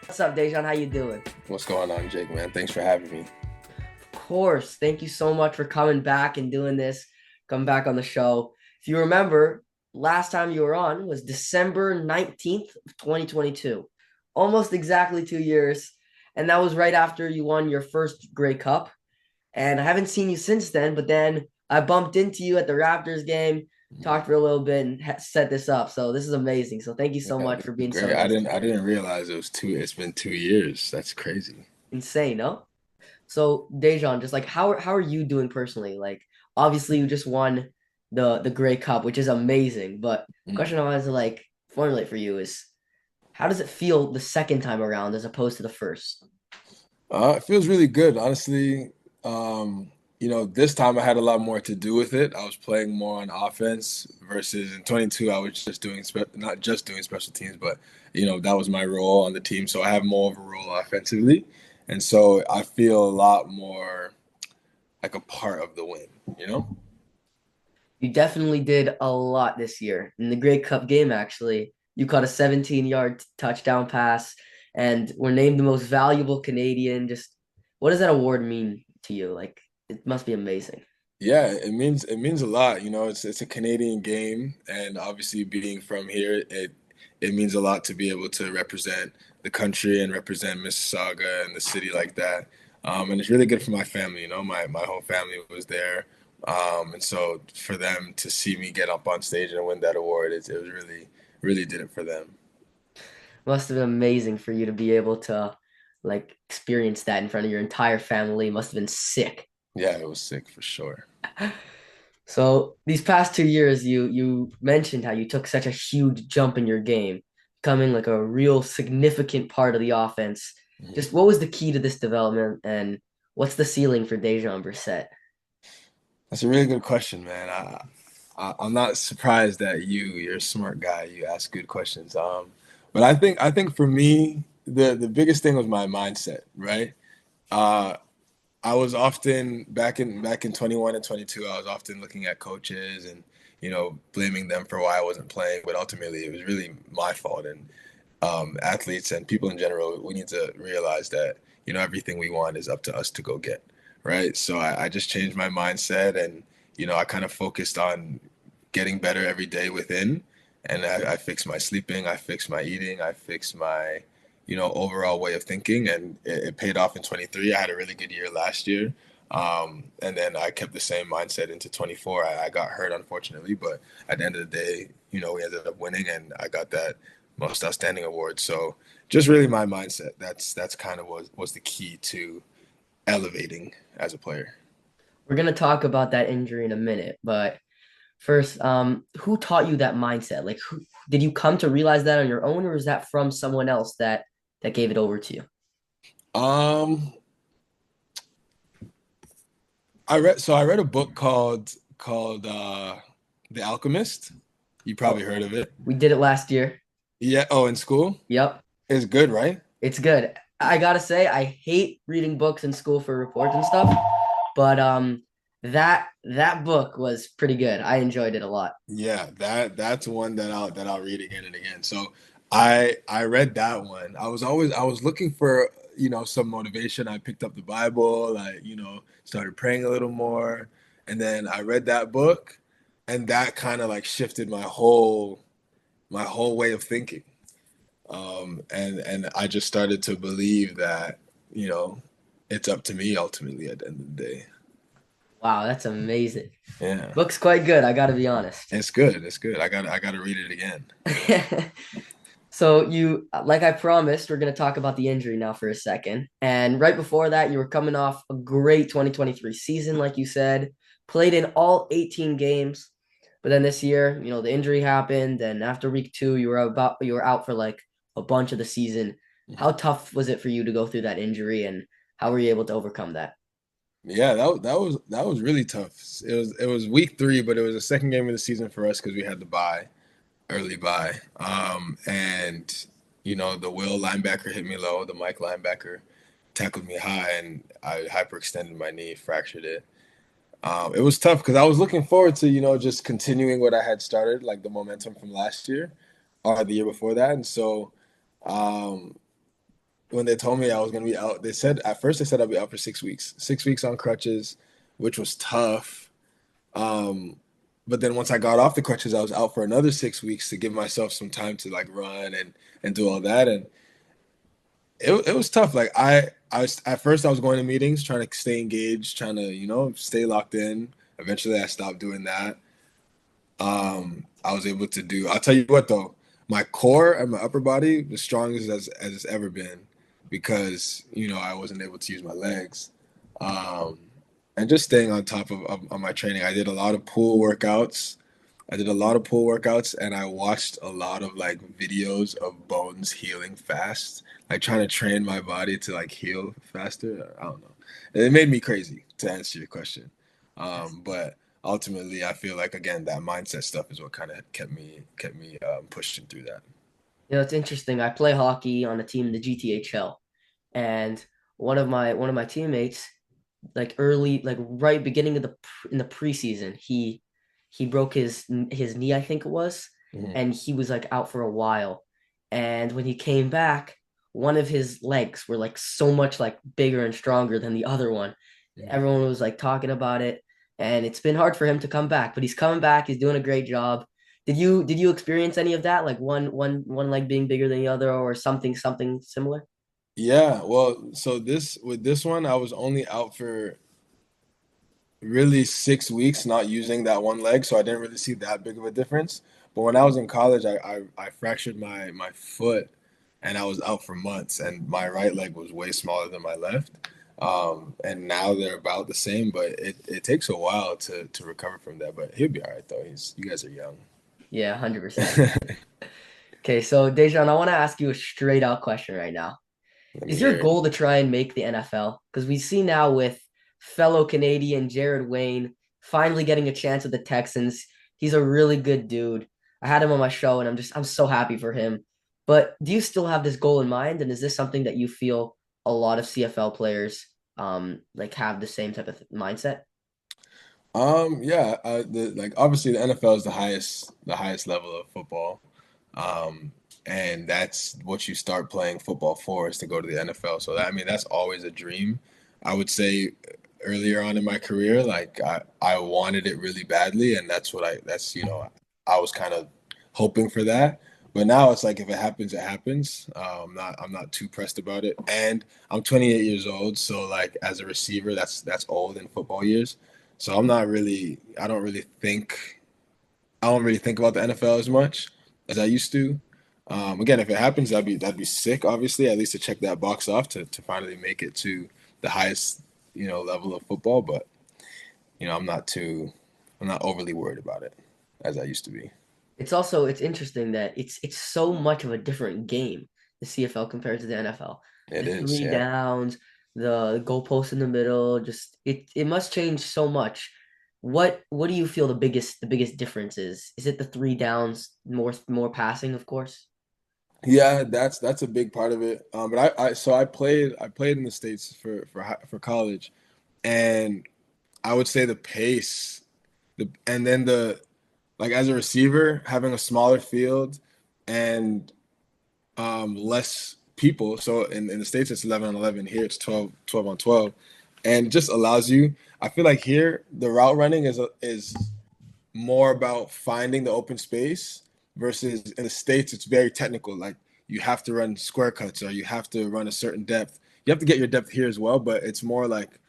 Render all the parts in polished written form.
What's up, Dejon? How you doing? What's going on, Jake, man? Thanks for having me. Of course. Thank you so much for coming back and doing this. Come back on the show. If you remember, last time you were on was December 19th of 2022. Almost exactly 2 years. And that was right after you won your first Grey Cup. And I haven't seen you since then, but then I bumped into you at the Raptors game, Mhm. talked for a little bit, and set this up. So this is amazing. So thank you so Yeah, much this for is being so great. nice. I didn't realize it was two. It's been 2 years. That's crazy. Insane, no? So Dejan, just like how are you doing personally? Like obviously you just won the Grey Cup, which is amazing. But the Mm. question I wanted to like formulate for you is how does it feel the second time around as opposed to the first? It feels really good, honestly. This time I had a lot more to do with it. I was playing more on offense versus in 22 I was just doing not just doing special teams, but that was my role on the team. So I have more of a role offensively, and so I feel a lot more like a part of the win. You know? You definitely did a lot this year. In the Grey Cup game, actually, you caught a 17-yard touchdown pass and were named the most valuable Canadian. Just what does that award mean to you? Like it must be amazing. Yeah, it means a lot. It's a Canadian game, and obviously being from here, it means a lot to be able to represent the country and represent Mississauga and the city like that. And it's really good for my family. My whole family was there, and so for them to see me get up on stage and win that award, it was really did it for them. Must have been amazing for you to be able to like experience that in front of your entire family. Must have been sick. Yeah, it was sick for sure. So these past 2 years, you mentioned how you took such a huge jump in your game, becoming like a real significant part of the offense. Mhm. Just what was the key to this development, and what's the ceiling for Dejon Brissett? That's a really good question, man. I'm not surprised that you're a smart guy. You ask good questions. But I think for me, the biggest thing was my mindset, right? Uh, I was often back in 21 and 22. I was often looking at coaches and blaming them for why I wasn't playing. But ultimately, it was really my fault. And athletes and people in general, we need to realize that everything we want is up to us to go get, right? So I just changed my mindset, and I kind of focused on getting better every day within, and I fixed my sleeping, I fixed my eating, I fixed my overall way of thinking, and it paid off in 23. I had a really good year last year. And then I kept the same mindset into 24. I got hurt, unfortunately, but at the end of the day, we ended up winning, and I got that most outstanding award. So just really my mindset. That's kind of was the key to elevating as a player. We're gonna talk about that injury in a minute, but first, who taught you that mindset? Like, who did you come to realize that on your own, or is that from someone else that gave it over to you? Um, I read a book called The Alchemist. You probably Oh, heard of it. we did it last year. Yeah. Oh, in school, Yep. it's good, right? It's good. I gotta say, I hate reading books in school for reports and stuff, but that book was pretty good. I enjoyed it a lot. Yeah, that's one that I'll read again and again. So I read that one. I was looking for some motivation. I picked up the Bible. I started praying a little more, and then I read that book, and that kind of like shifted my whole way of thinking. And I just started to believe that you know it's up to me ultimately at the end of the day. Wow, that's amazing. Yeah, Book's quite good, I gotta be honest. it's good. It's good. I gotta read it again. So you, like I promised, we're gonna talk about the injury now for a second. And right before that, you were coming off a great 2023 season, like you said, played in all 18 games. But then this year, the injury happened, and after week two, you were out for like a bunch of the season. How tough was it for you to go through that injury, and how were you able to overcome that? Yeah, that was really tough. It was week 3, but it was the second game of the season for us because we had the early bye. And the Will linebacker hit me low. The Mike linebacker tackled me high, and I hyperextended my knee, fractured it. It was tough because I was looking forward to just continuing what I had started, like the momentum from last year or the year before that, and so. Um, when they told me I was gonna be out, they said at first they said I'd be out for 6 weeks, 6 weeks on crutches, which was tough. Um, but then once I got off the crutches, I was out for another 6 weeks to give myself some time to like run and do all that, and it was tough. Like I was at first I was going to meetings, trying to stay engaged, trying to stay locked in. Eventually, I stopped doing that. I was able to do. I'll tell you what though, my core and my upper body the strongest as it's ever been because I wasn't able to use my legs. Um, and just staying on top of my training. I did a lot of pool workouts. And I watched a lot of like videos of bones healing fast, like trying to train my body to like heal faster. I don't know. It made me crazy to answer your question. But ultimately, I feel like again that mindset stuff is what kind of kept me pushing through that. It's interesting. I play hockey on a team in the GTHL, and one of my teammates, like early, like right beginning of in the preseason, he broke his knee, I think it was, Mhm. and he was like out for a while. And when he came back, one of his legs were like so much like bigger and stronger than the other one. Mhm. Everyone was like talking about it, and it's been hard for him to come back, but he's coming back. He's doing a great job. Did you experience any of that? Like one leg being bigger than the other or something similar? Yeah, well, so this one, I was only out for really 6 weeks, not using that one leg, so I didn't really see that big of a difference. But when I was in college, I fractured my foot, and I was out for months, and my right leg was way smaller than my left. And now they're about the same, but it takes a while to recover from that. But he'll be all right though. You guys are young. Yeah, 100%. Okay, so Dejan, I want to ask you a straight out question right now. Let me Is your hear it. goal to try and make the NFL? Because we see now with fellow Canadian Jared Wayne finally getting a chance with the Texans. He's a really good dude. I had him on my show and I'm so happy for him. But do you still have this goal in mind? And is this something that you feel a lot of CFL players like have the same type of mindset? Yeah, like obviously the NFL is the highest level of football. Um, and that's what you start playing football for is to go to the NFL. So that, I mean, that's always a dream. I would say earlier on in my career, like I wanted it really badly, and I was kind of hoping for that. But now it's like if it happens, it happens. I'm not too pressed about it. And I'm 28 years old, so like as a receiver, that's old in football years. So I don't really think about the NFL as much as I used to. Again, if it happens, that'd be sick. Obviously, at least to check that box off to finally make it to the highest level of football. But I'm not overly worried about it as I used to be. It's interesting that it's so much of a different game, the CFL compared to the NFL. It The is, three yeah. downs, the goalpost in the middle, just it must change so much. What do you feel the biggest difference is? Is it the three downs, more passing, of course? Yeah, that's a big part of it. But I played in the States for college, and I would say the pace, and then the like as a receiver having a smaller field and less people. So in the States, it's 11 on 11. Here, it's 12 on 12. And it just allows you, I feel like here, the route running is more about finding the open space versus in the States, it's very technical. Like you have to run square cuts or you have to run a certain depth. You have to get your depth here as well, but it's more like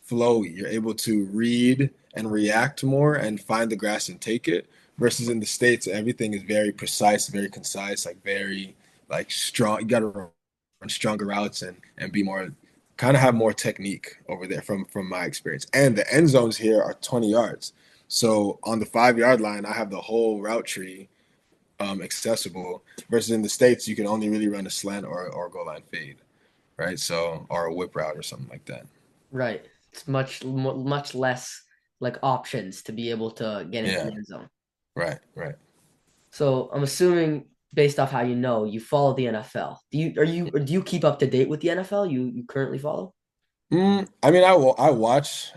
flowy. You're able to read and react more and find the grass and take it. Versus in the States, everything is very precise, very concise, like very like strong. You got to run stronger routes and be more kind of have more technique over there from my experience. And the end zones here are 20 yards. So on the 5 yard line, I have the whole route tree accessible. Versus in the States, you can only really run a slant or goal line fade, right? So or a whip route or something like that. Right. It's much less like options to be able to get into Yeah, the end zone. right, right. So I'm assuming based off how you follow the NFL. Do you keep up to date with the NFL? You currently follow? I mean, I watch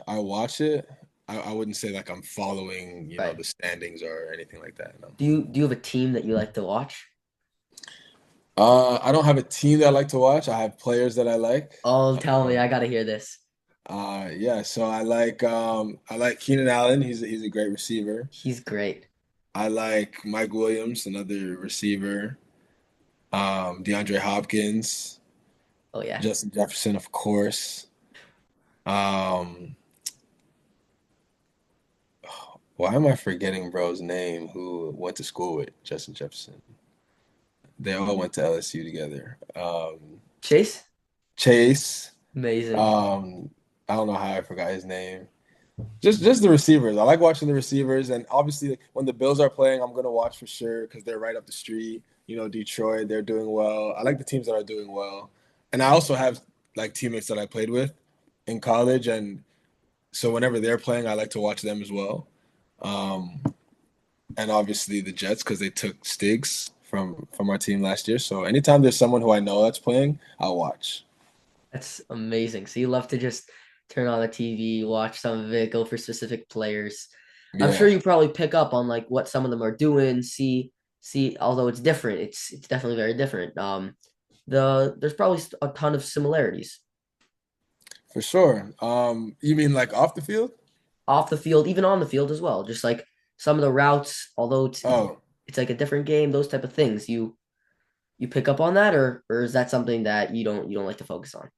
it. I wouldn't say like I'm following, Right. the standings or anything like that. No. Do you have a team that you like to watch? I don't have a team that I like to watch. I have players that I like. Oh, tell me, I gotta hear this. Yeah, so I like Keenan Allen. He's a great receiver. He's great. I like Mike Williams, another receiver. DeAndre Hopkins, Oh yeah. Justin Jefferson, of course. Um, why am I forgetting bro's name who went to school with Justin Jefferson? They all went to LSU together. Chase? Chase. Amazing. Um, I don't know how I forgot his name. Just the receivers. I like watching the receivers, and obviously when the Bills are playing, I'm gonna watch for sure because they're right up the street. Detroit, they're doing well. I like the teams that are doing well, and I also have like teammates that I played with in college, and so whenever they're playing, I like to watch them as well. Um, and obviously the Jets because they took Stiggs from our team last year. So anytime there's someone who I know that's playing, I'll watch. That's amazing. So you love to just turn on the TV, watch some of it, go for specific players. I'm sure Yeah, you probably pick up on like what some of them are doing, see, although it's different, it's definitely very different. There's probably a ton of similarities for sure. You mean like off the field? off the field, even on the field as well. Just like some of the routes, although Oh, it's like a different game, those type of things. You pick up on that, or is that something that you don't like to focus on?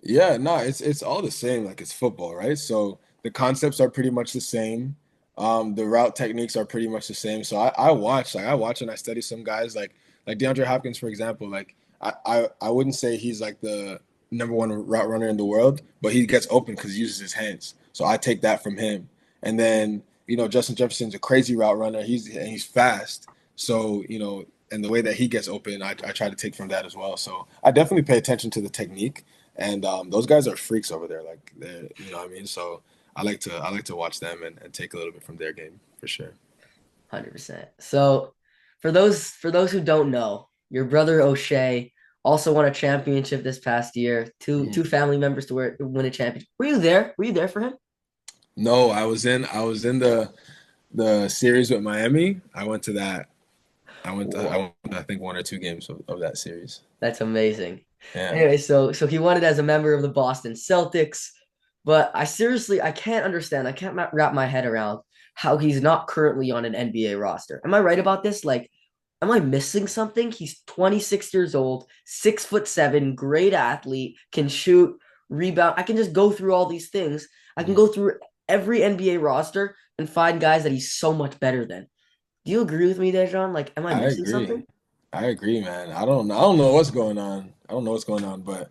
yeah, no, it's all the same. Like it's football, right? So the concepts are pretty much the same. The route techniques are pretty much the same. So I watch and I study some guys like DeAndre Hopkins, for example. Like I wouldn't say he's like the number one route runner in the world, but he gets open because he uses his hands. So I take that from him. And then Justin Jefferson's a crazy route runner. He's fast. So and the way that he gets open, I try to take from that as well. So I definitely pay attention to the technique. And those guys are freaks over there. Like they're, what I mean. So I like to watch them and take a little bit from their game for sure. 100%. So for those who don't know, your brother O'Shea also won a championship this past year. Two Mhm. family members win a championship. Were you there? Were you there for him? No, I was in the series with Miami. I went to that. I Whoa, went to, I think one or two games of that series. that's amazing. Yeah. Anyway, so he won it as a member of the Boston Celtics, but I can't understand. I can't wrap my head around how he's not currently on an NBA roster. Am I right about this? Like, am I missing something? He's 26 years old, 6'7", great athlete, can shoot, rebound. I can just go through all these things. I can Mhm. go through every NBA roster and find guys that he's so much better than. Do you agree with me, Dejon? Like, am I I missing agree. something? I agree, man. I don't know what's going on. I don't know what's going on, but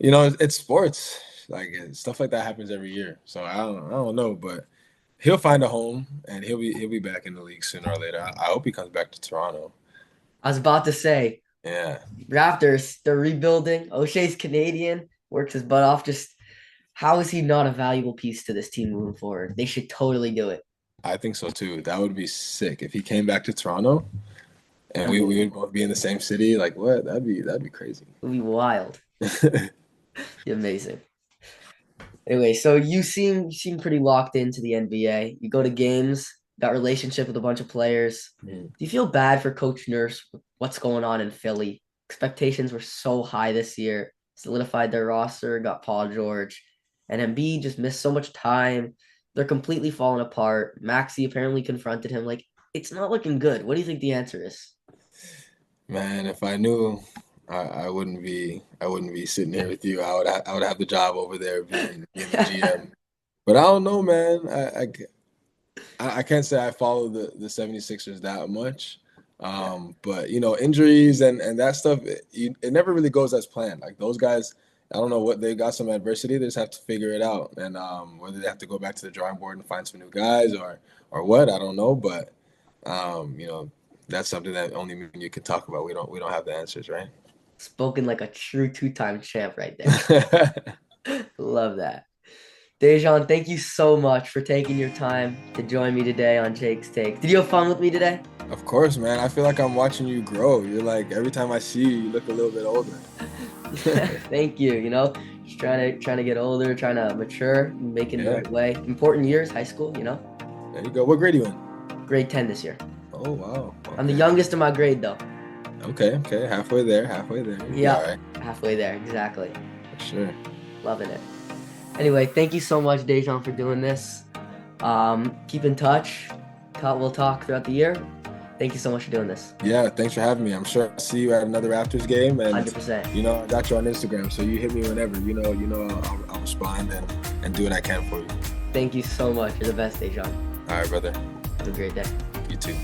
it's sports. Like stuff like that happens every year. So I don't know, but he'll find a home and he'll be back in the league sooner or later. I hope he comes back to Toronto. I was about to say, Yeah, Raptors, they're rebuilding. O'Shea's Canadian, works his butt off. Just how is he not a valuable piece to this team moving forward? They should totally do it. I think so too. That would be sick if he came back to Toronto and That'd we be, would both be in the same city. Like what? That'd be crazy. It'd be wild. Be amazing. Anyway, so you seem pretty locked into the NBA. You go to games, got relationship with a bunch of players. Mhm. Do you feel bad for Coach Nurse? What's going on in Philly? Expectations were so high this year. Solidified their roster, got Paul George, and Embiid just missed so much time. They're completely falling apart. Maxi apparently confronted him. Like, it's not looking good. What do you think the answer is? Man, if I knew, I wouldn't be sitting here with you. I would have the job over there being the GM. But I don't know, man. I can't say I follow the 76ers that much. Yeah. But injuries and that stuff, it never really goes as planned. Like those guys, I don't know what they got some adversity. They just have to figure it out, and whether they have to go back to the drawing board and find some new guys or what, I don't know. But that's something that only me and you can talk about. We don't have the answers, right? Spoken like a true two-time champ right there. Love that. Dejan, thank you so much for taking your time to join me today on Jake's Take. Did you have fun with me today? Of course, man. I feel like I'm watching you grow. You're like every time I see you, you look a little bit older. Thank you. Just trying to get older, trying to mature, making the Yeah, right way. Important years, high school. there you go. What grade are you in? Grade 10 this year. Oh, wow. I'm the Okay. youngest in my grade though. Okay, okay, halfway there, halfway there. You'll be all Yep, right. halfway there, exactly. For sure. Loving it. Anyway, thank you so much, Dejon, for doing this. Keep in touch. We'll talk throughout the year. Thank you so much for doing this. Yeah, thanks for having me. I'm sure I'll see you at another Raptors game, and 100%. I got you on Instagram, so you hit me whenever. I'll respond and do what I can for you. Thank you so much. You're the best, Dejon. All right, brother. Have a great day. You too.